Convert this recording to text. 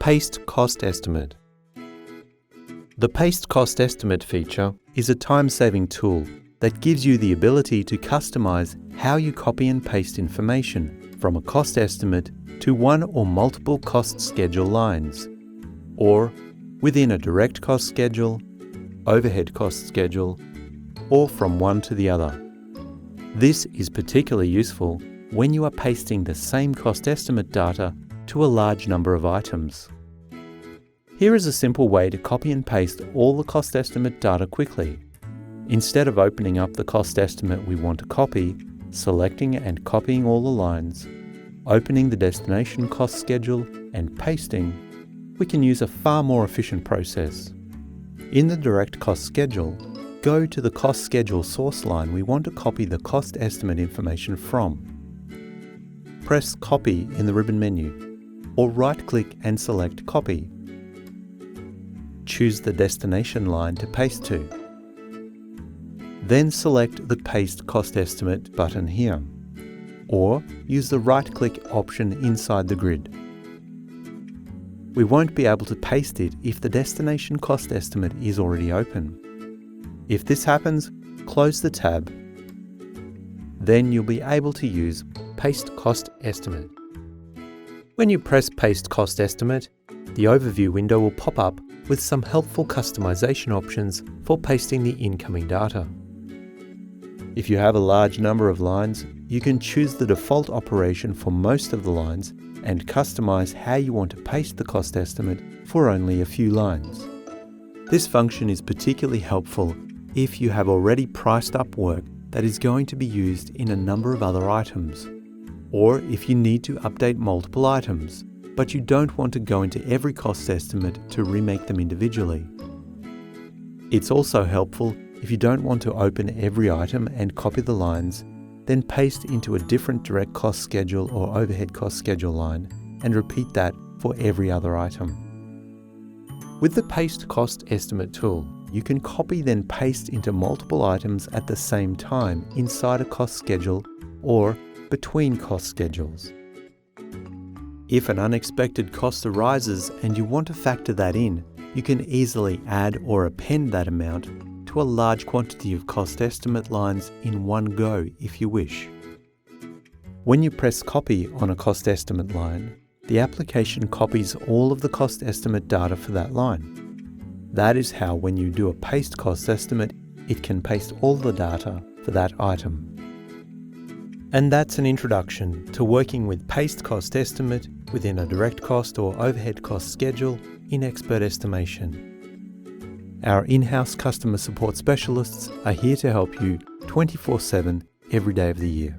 Paste Cost Estimate. The Paste Cost Estimate feature is a time-saving tool that gives you the ability to customize how you copy and paste information from a cost estimate to one or multiple cost schedule lines, or within a direct cost schedule, overhead cost schedule, or from one to the other. This is particularly useful when you are pasting the same cost estimate data to a large number of items. Here is a simple way to copy and paste all the cost estimate data quickly. Instead of opening up the cost estimate we want to copy, selecting and copying all the lines, opening the destination cost schedule and pasting, we can use a far more efficient process. In the direct cost schedule, go to the cost schedule source line we want to copy the cost estimate information from. Press Copy in the ribbon menu, or right-click and select Copy. Choose the destination line to paste to. Then select the Paste Cost Estimate button here, or use the right-click option inside the grid. We won't be able to paste it if the destination cost estimate is already open. If this happens, close the tab. Then you'll be able to use Paste Cost Estimate. When you press Paste Cost Estimate, the overview window will pop up with some helpful customization options for pasting the incoming data. If you have a large number of lines, you can choose the default operation for most of the lines and customize how you want to paste the cost estimate for only a few lines. This function is particularly helpful if you have already priced up work that is going to be used in a number of other items, or if you need to update multiple items, but you don't want to go into every cost estimate to remake them individually. It's also helpful if you don't want to open every item and copy the lines, then paste into a different direct cost schedule or overhead cost schedule line and repeat that for every other item. With the Paste Cost Estimate tool, you can copy then paste into multiple items at the same time inside a cost schedule or between cost schedules. If an unexpected cost arises and you want to factor that in, you can easily add or append that amount to a large quantity of cost estimate lines in one go if you wish. When you press Copy on a cost estimate line, the application copies all of the cost estimate data for that line. That is how when you do a paste cost estimate, it can paste all the data for that item. And that's an introduction to working with Paste Cost Estimate within a direct cost or overhead cost schedule in Expert Estimation. Our in-house customer support specialists are here to help you 24/7 every day of the year.